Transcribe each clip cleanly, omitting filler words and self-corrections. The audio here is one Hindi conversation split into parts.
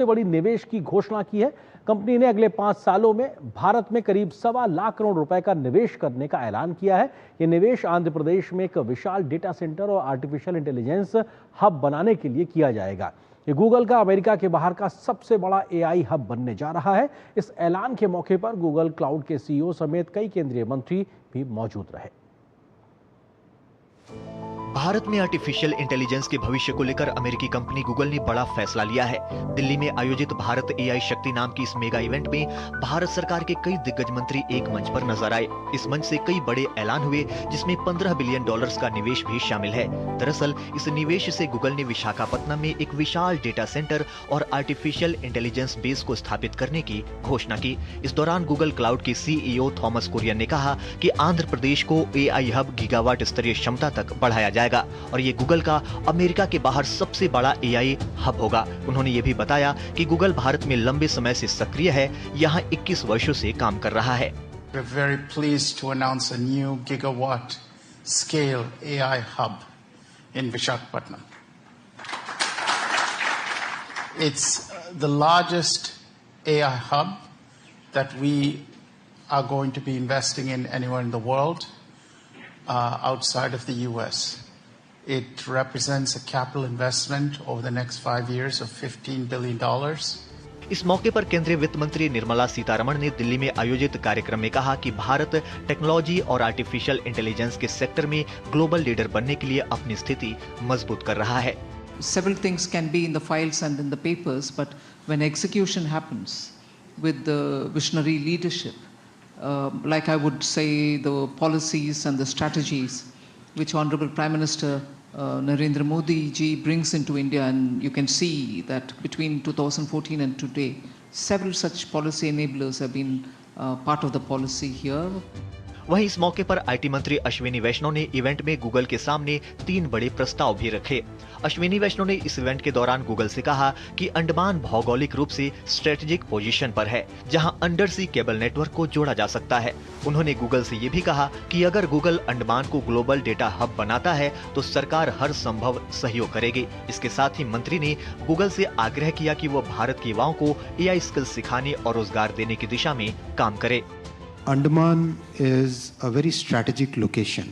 सबसे बड़ी निवेश की घोषणा की है। कंपनी ने अगले 5 सालों में भारत में करीब 1.25 लाख करोड़ रुपए का निवेश करने का ऐलान किया है। ये निवेश आंध्र प्रदेश में एक विशाल डेटा सेंटर और आर्टिफिशियल इंटेलिजेंस हब बनाने के लिए किया जाएगा। ये गूगल का अमेरिका के बाहर का सबसे बड़ा एआई हब बनने जा रहा है। इस ऐलान के मौके पर गूगल क्लाउड के सीईओ समेत कई केंद्रीय मंत्री भी मौजूद रहे। भारत में आर्टिफिशियल इंटेलिजेंस के भविष्य को लेकर अमेरिकी कंपनी गूगल ने बड़ा फैसला लिया है। दिल्ली में आयोजित भारत एआई शक्ति नाम की इस मेगा इवेंट में भारत सरकार के कई दिग्गज मंत्री एक मंच पर नजर आए। इस मंच से कई बड़े ऐलान हुए, जिसमें $15 बिलियन का निवेश भी शामिल है। दरअसल इस निवेश से गूगल ने विशाखापत्तनम में एक विशाल डेटा सेंटर और आर्टिफिशियल इंटेलिजेंस बेस को स्थापित करने की घोषणा की। इस दौरान गूगल क्लाउड के सीईओ थॉमस कुरियन ने कहा कि आंध्र प्रदेश को एआई हब गीगावाट स्तरीय क्षमता तक बढ़ाया जाएगा और ये गूगल का अमेरिका के बाहर सबसे बड़ा एआई हब होगा। उन्होंने ये भी बताया कि गूगल भारत में लंबे समय से सक्रिय है, यहाँ 21 वर्षों से काम कर रहा है। We're very pleased to announce a new gigawatt scale AI hub in Visakhapatnam. It's the largest AI hub that we are going to be investing in anywhere in the world outside of the US. It represents a capital investment over the next 5 years of $15 billion. इस मौके पर केंद्रीय वित्त मंत्री निर्मला सीतारमण ने दिल्ली में आयोजित कार्यक्रम में कहा कि भारत टेक्नोलॉजी और आर्टिफिशियल इंटेलिजेंस के सेक्टर में ग्लोबल लीडर बनने के लिए अपनी स्थिति मजबूत कर रहा है। Several things can be in the files and in the papers, but when execution happens with the visionary leadership, like I would say the policies and the strategies which Honorable Prime Minister Narendra Modi ji brings into India, and you can see that between 2014 and today, several such policy enablers have been part of the policy here. वहीं इस मौके पर आईटी मंत्री अश्विनी वैष्णव ने इवेंट में गूगल के सामने 3 बड़े प्रस्ताव भी रखे। अश्विनी वैष्णव ने इस इवेंट के दौरान गूगल से कहा कि अंडमान भौगोलिक रूप से स्ट्रेटेजिक पोजीशन पर है, जहां अंडर सी केबल नेटवर्क को जोड़ा जा सकता है। उन्होंने गूगल से ये भी कहा कि अगर गूगल अंडमान को ग्लोबल डेटा हब बनाता है तो सरकार हर संभव सहयोग करेगी। इसके साथ ही मंत्री ने गूगल से आग्रह किया कि वो भारत के युवाओं को एआई स्किल्स सिखाने और रोजगार देने की दिशा में काम करे। Andaman is a very strategic location.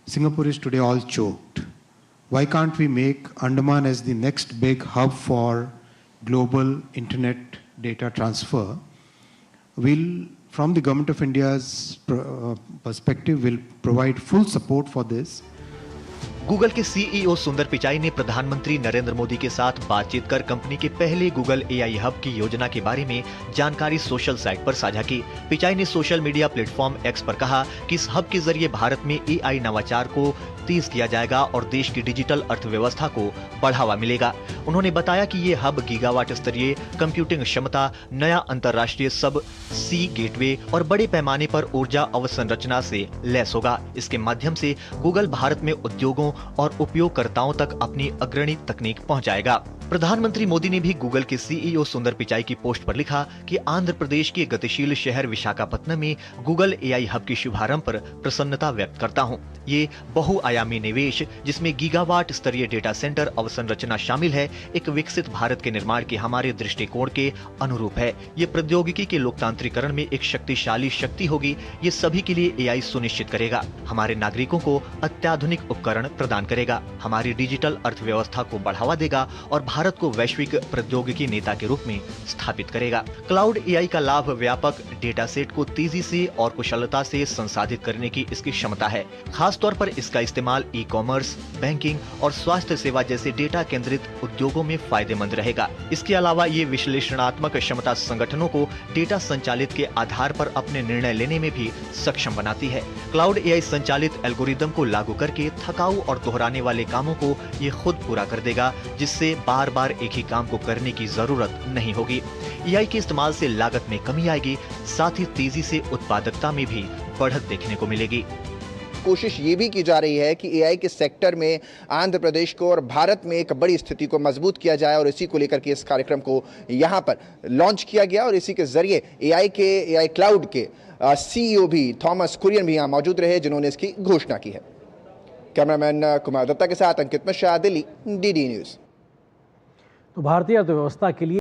Singapore is today all choked. Why can't we make Andaman as the next big hub for global internet data transfer? We'll, from the Government of India's perspective, will provide full support for this. Google के सीईओ सुंदर पिचाई ने प्रधानमंत्री नरेंद्र मोदी के साथ बातचीत कर कंपनी के पहले गूगल एआई हब की योजना के बारे में जानकारी सोशल साइट पर साझा की। पिचाई ने सोशल मीडिया प्लेटफॉर्म एक्स पर कहा कि इस हब के जरिए भारत में एआई नवाचार को तेज किया जाएगा और देश की डिजिटल अर्थव्यवस्था को बढ़ावा मिलेगा। उन्होंने बताया कि ये हब गीगावाट स्तरीय कंप्यूटिंग क्षमता, नया अंतर्राष्ट्रीय सब सी गेटवे और बड़े पैमाने पर ऊर्जा अवसंरचना से लैस होगा। इसके माध्यम से गूगल भारत में उद्योगों और उपयोगकर्ताओं तक अपनी अग्रणी तकनीक पहुंचाएगा। प्रधानमंत्री मोदी ने भी गूगल के सीईओ सुंदर पिचाई की पोस्ट पर लिखा कि आंध्र प्रदेश के गतिशील शहर विशाखापत्तनम में गूगल एआई हब के शुभारंभ पर प्रसन्नता व्यक्त करता हूं। ये बहुआयामी निवेश, जिसमें गीगावाट स्तरीय डेटा सेंटर अवसंरचना शामिल है, एक विकसित भारत के निर्माण के हमारे दृष्टिकोण के अनुरूप है। ये प्रौद्योगिकी के लोकतांत्रिकरण में एक शक्तिशाली शक्ति होगी। ये सभी के लिए एआई सुनिश्चित करेगा, हमारे नागरिकों को अत्याधुनिक उपकरण प्रदान करेगा, हमारी डिजिटल अर्थव्यवस्था को बढ़ावा देगा और भारत को वैश्विक प्रौद्योगिकी नेता के रूप में स्थापित करेगा। क्लाउड एआई का लाभ व्यापक डेटा सेट को तेजी से और कुशलता से संसाधित करने की इसकी क्षमता है। खास तौर पर इसका इस्तेमाल ई कॉमर्स, बैंकिंग और स्वास्थ्य सेवा जैसे डेटा केंद्रित उद्योगों में फायदेमंद रहेगा। इसके अलावा ये विश्लेषणात्मक क्षमता संगठनों को डेटा संचालित के आधार पर अपने निर्णय लेने में भी सक्षम बनाती है। क्लाउड एआई संचालित एल्गोरिदम को लागू करके थकाऊ और दोहराने वाले कामों को ये खुद पूरा कर देगा, जिससे बार बार एक ही काम को करने की जरूरत नहीं होगी। एआई के इस्तेमाल से लागत में कमी आएगी, साथ ही तेजी से उत्पादकता में भी बढ़त देखने को मिलेगी। कोशिश ये भी की जा रही है कि एआई के सेक्टर में आंध्र प्रदेश को और भारत में एक बड़ी स्थिति को मजबूत किया जाए, और इसी को लेकर के इस कार्यक्रम को यहाँ पर लॉन्च किया गया। और इसी के जरिए एआई क्लाउड के सीईओ भी थॉमस कुरियन भी यहाँ मौजूद रहे, जिन्होंने इसकी घोषणा की है। कैमरामैन कुमार दत्ता के साथ अंकित मिश्रा, दिल्ली, डीडी न्यूज। तो भारतीय अर्थव्यवस्था के लिए